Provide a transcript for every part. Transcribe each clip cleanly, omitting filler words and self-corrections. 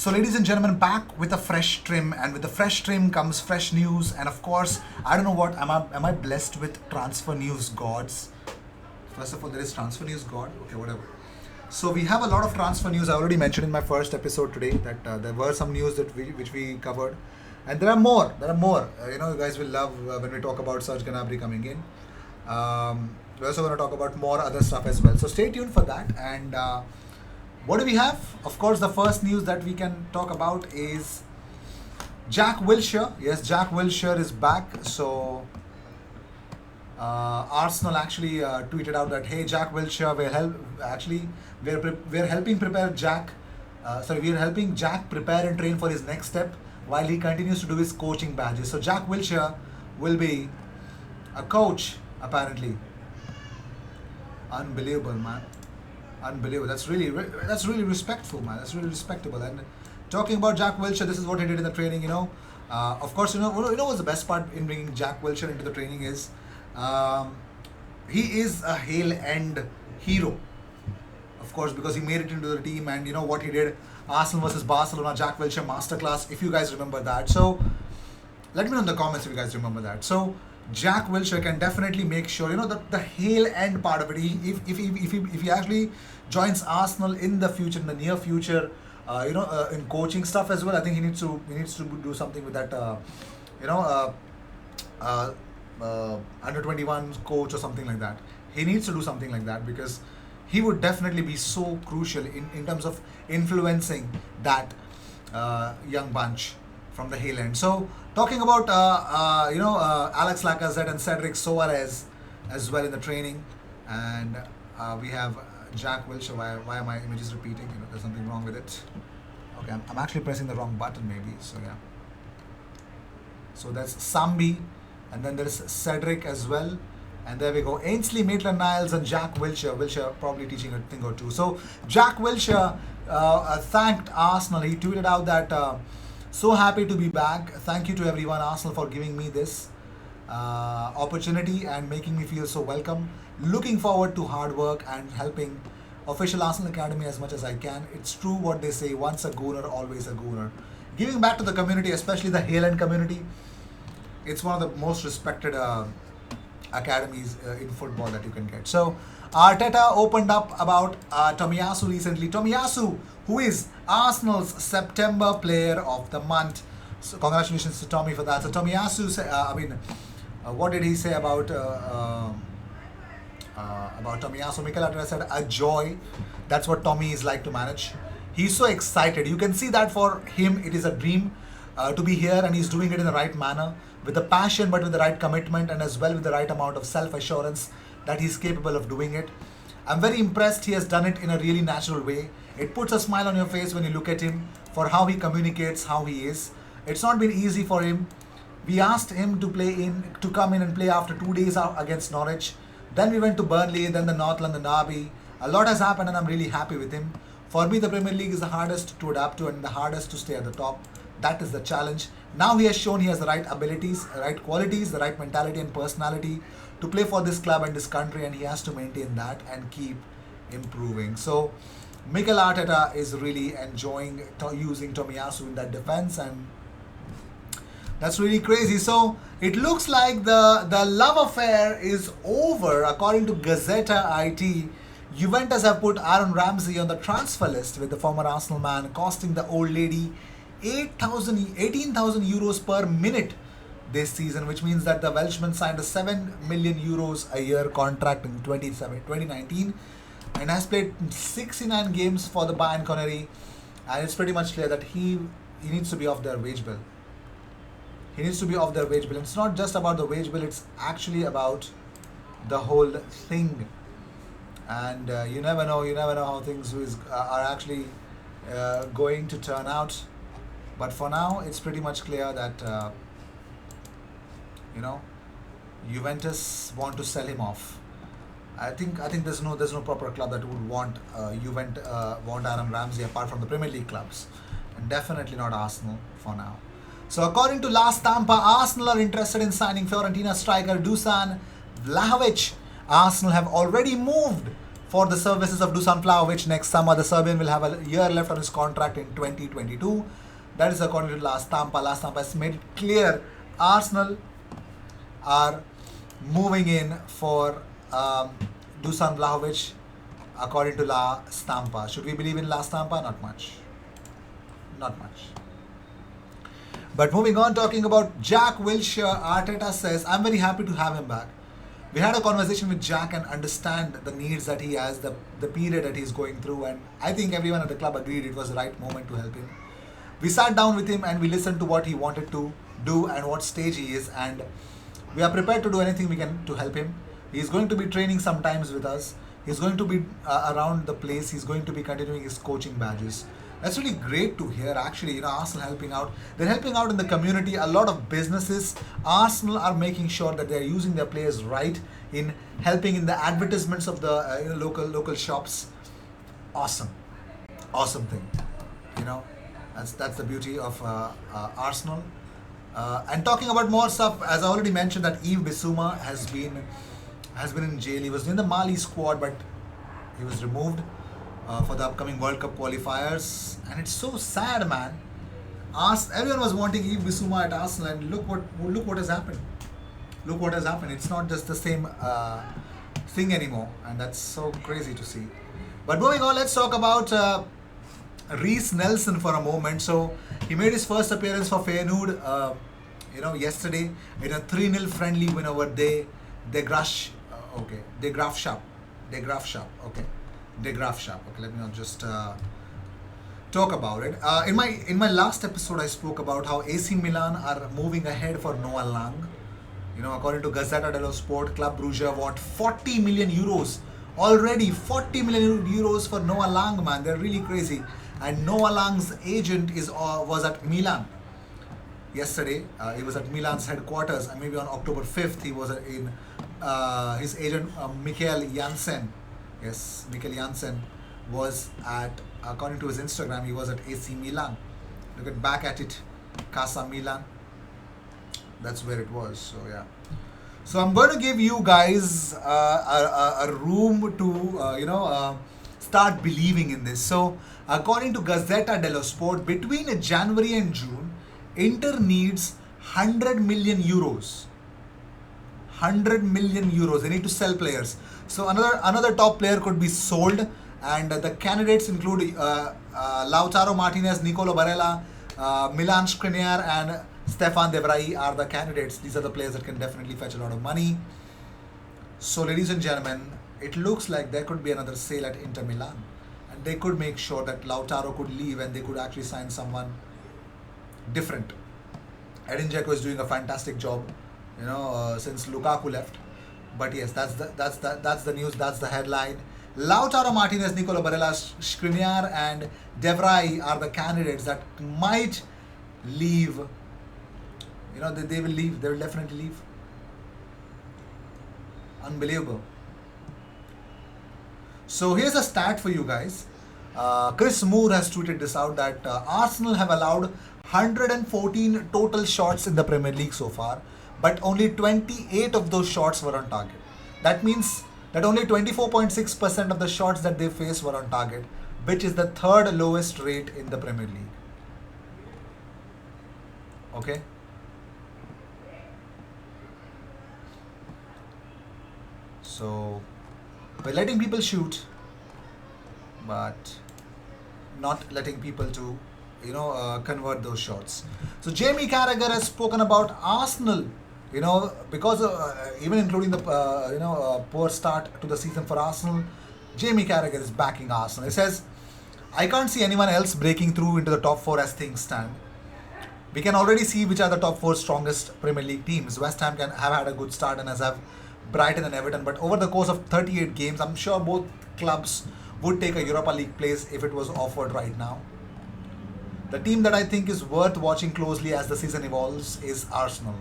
So, ladies and gentlemen, back with a fresh trim, and with the fresh trim comes fresh news. And of course, I don't know what am I blessed with transfer news gods? First of all, there is transfer news god. Okay, whatever. So we have a lot of transfer news. I already mentioned in my first episode today that there were some news which we covered, and there are more. There are more. You guys will love when we talk about Serge Gnabry coming in. We're also going to talk about more other stuff as well. So stay tuned for that. And what do we have? Of course, the first news that we can talk about is Jack Wilshere. Yes, Jack Wilshere is back. So Arsenal actually tweeted out that, hey, Jack Wilshere will help. Actually, we're helping prepare Jack. We're helping Jack prepare and train for his next step while he continues to do his coaching badges. So Jack Wilshere will be a coach apparently. Unbelievable, man. Unbelievable. That's really respectful, man. That's really respectable. And talking about Jack Wilshere, this is what he did in the training. Of course, what's the best part in bringing Jack Wilshere into the training is he is a Hale End hero. Of course, because he made it into the team, and you know what he did, Arsenal versus Barcelona, Jack Wilshere masterclass. If you guys remember that, so let me know in the comments if you guys remember that. So Jack Wilshere can definitely make sure the Hale End part of it. If he actually joins Arsenal in the future, in the near future, in coaching stuff as well, I think he needs to do something with that. Under 21 coach or something like that. He needs to do something like that because he would definitely be so crucial in terms of influencing that young bunch from the Hale End. So talking about Alex Lacazette and Cedric Soares as well in the training, and we have Jack Wilshere. Why are my images repeating? There's something wrong with it. Okay, I'm actually pressing the wrong button maybe. So yeah. So that's Sambi, and then there's Cedric as well. And there we go. Ainsley Maitland-Niles and Jack Wilshere. Wilshere probably teaching a thing or two. So Jack Wilshere thanked Arsenal. He tweeted out that so happy to be back. Thank you to everyone, Arsenal, for giving me this opportunity and making me feel so welcome. Looking forward to hard work and helping official Arsenal Academy as much as I can. It's true what they say, once a Gooner, always a Gooner. Giving back to the community, especially the Hale End community. It's one of the most respected academies in football that you can get. So Arteta opened up about Tomiyasu recently. Tomiyasu, who is Arsenal's September Player of the Month. So congratulations to Tommy for that. So Tomiyasu, what did he say about Tomiyasu? Mikel Arteta said, a joy. That's what Tommy is like to manage. He's so excited. You can see that for him, it is a dream to be here, and he's doing it in the right manner, with the passion, but with the right commitment, and as well with the right amount of self-assurance that he's capable of doing it. I'm very impressed. He has done it in a really natural way. It puts a smile on your face when you look at him for how he communicates, how he is. It's not been easy for him. We asked him to come in and play after 2 days out against Norwich. Then we went to Burnley, then the North London Derby. A lot has happened, and I'm really happy with him. For me, the Premier League is the hardest to adapt to and the hardest to stay at the top. That is the challenge. Now he has shown he has the right abilities, the right qualities, the right mentality and personality to play for this club and this country, and he has to maintain that and keep improving. So Mikel Arteta is really enjoying using Tomiyasu in that defense, and that's really crazy. So it looks like the love affair is over. According to Gazzetta IT, Juventus have put Aaron Ramsey on the transfer list with the former Arsenal man costing the old lady 18,000 euros per minute this season, which means that the Welshman signed a 7 million euros a year contract in 2019 and has played 69 games for the Bayern Connery, and it's pretty much clear that he needs to be off their wage bill. He needs to be off their wage bill. It's not just about the wage bill, it's actually about the whole thing. And you never know how things are actually going to turn out. But for now, it's pretty much clear that Juventus want to sell him off. I think there's no proper club that would want want Aaron Ramsey apart from the Premier League clubs, and definitely not Arsenal for now. So according to La Stampa, Arsenal are interested in signing Fiorentina striker Dusan Vlahovic. Arsenal have already moved for the services of Dusan Vlahovic next summer. The Serbian will have a year left on his contract in 2022. That is according to La Stampa. La Stampa has made it clear Arsenal are moving in for Dusan Vlahovic according to La Stampa. Should we believe in La Stampa? Not much. Not much. But moving on, talking about Jack Wilshere, Arteta says, I'm very happy to have him back. We had a conversation with Jack and understand the needs that he has, the period that he's going through, and I think everyone at the club agreed it was the right moment to help him. We sat down with him and we listened to what he wanted to do and what stage he is, and we are prepared to do anything we can to help him. He's going to be training sometimes with us. He's going to be around the place. He's going to be continuing his coaching badges. That's really great to hear, actually. Arsenal helping out. They're helping out in the community. A lot of businesses, Arsenal are making sure that they're using their players right in helping in the advertisements of the local shops. Awesome thing. That's the beauty of Arsenal. And talking about more stuff, as I already mentioned, that Yves Bissouma has been in jail. He was in the Mali squad, but he was removed for the upcoming World Cup qualifiers, and it's so sad, man. Everyone was wanting Yves Bissouma at Arsenal, and look what has happened. Look what has happened. It's not just the same thing anymore, and that's so crazy to see. But moving on, let's talk about Reiss Nelson for a moment. So he made his first appearance for Feyenoord, yesterday in a 3-0 friendly win over De Graafschap. Let me not just talk about it. In my last episode, I spoke about how AC Milan are moving ahead for Noah Lang. According to Gazzetta dello Sport, Club Brugge want 40 million euros already. 40 million euros for Noah Lang, man. They're really crazy. And Noah Lang's agent was at Milan yesterday. He was at Milan's headquarters, and maybe on October 5th, he was in his agent Mikkel Jansen. Yes, Mikkel Jansen was at, according to his Instagram, he was at AC Milan. Look at back at it, Casa Milan. That's where it was. So yeah. So I'm going to give you guys a room to start believing in this. So according to Gazzetta dello Sport, between January and June, Inter needs 100 million euros. 100 million euros. They need to sell players. So another top player could be sold, and the candidates include Lautaro Martinez, Nicolo Barella, Milan Skriniar, and Stefan De Vrij are the candidates. These are the players that can definitely fetch a lot of money. So ladies and gentlemen, it looks like there could be another sale at Inter Milan, and they could make sure that Lautaro could leave and they could actually sign someone different. Edin Dzeko is doing a fantastic job, since Lukaku left. But yes, that's the news. That's the headline. Lautaro Martinez, Nicolo Barella, Skriniar, and De Vrij are the candidates that might leave. They will leave. They will definitely leave. Unbelievable. So here's a stat for you guys. Chris Moore has tweeted this out, that Arsenal have allowed 114 total shots in the Premier League so far, but only 28 of those shots were on target. That means that only 24.6% of the shots that they faced were on target, which is the third lowest rate in the Premier League. Okay? So, we're letting people shoot, but not letting people to convert those shots. So Jamie Carragher has spoken about Arsenal, because even including the poor start to the season for Arsenal. Jamie Carragher is backing Arsenal. He says, I can't see anyone else breaking through into the top 4 as things stand. We can already see which are the top 4 strongest Premier League teams. West Ham have had a good start, and as have Brighton and Everton, but over the course of 38 games, I'm sure both clubs would take a Europa League place if it was offered right now. The team that I think is worth watching closely as the season evolves is Arsenal.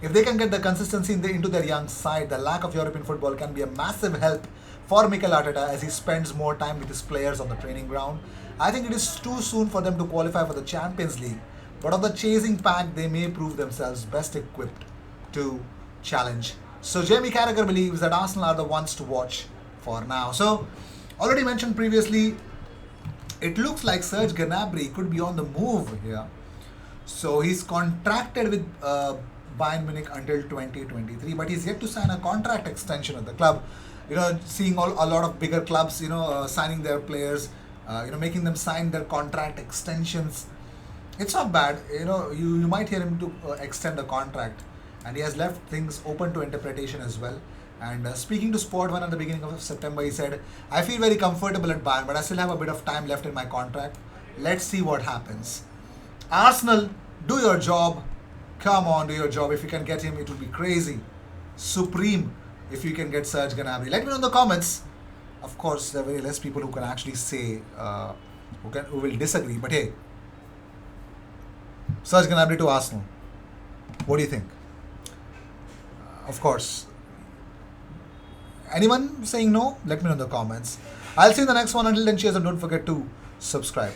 If they can get the consistency into their young side, the lack of European football can be a massive help for Mikel Arteta as he spends more time with his players on the training ground. I think it is too soon for them to qualify for the Champions League, but of the chasing pack, they may prove themselves best equipped to challenge. So Jamie Carragher believes that Arsenal are the ones to watch for now. So, already mentioned previously, it looks like Serge Gnabry could be on the move here. So he's contracted with Bayern Munich until 2023, but he's yet to sign a contract extension with the club. Seeing a lot of bigger clubs, signing their players, making them sign their contract extensions. It's not bad. You might hear him to extend a contract, and he has left things open to interpretation as well. And speaking to Sport One at the beginning of September, he said, "I feel very comfortable at Bayern, but I still have a bit of time left in my contract. Let's see what happens." Arsenal, do your job. Come on, do your job. If you can get him, it would be crazy. Supreme if you can get Serge Gnabry. Let me know in the comments. Of course, there are very less people who can actually say, who will disagree. But hey, Serge Gnabry to Arsenal. What do you think? Of course. Anyone saying no? Let me know in the comments. I'll see you in the next one. Until then, cheers, and don't forget to subscribe.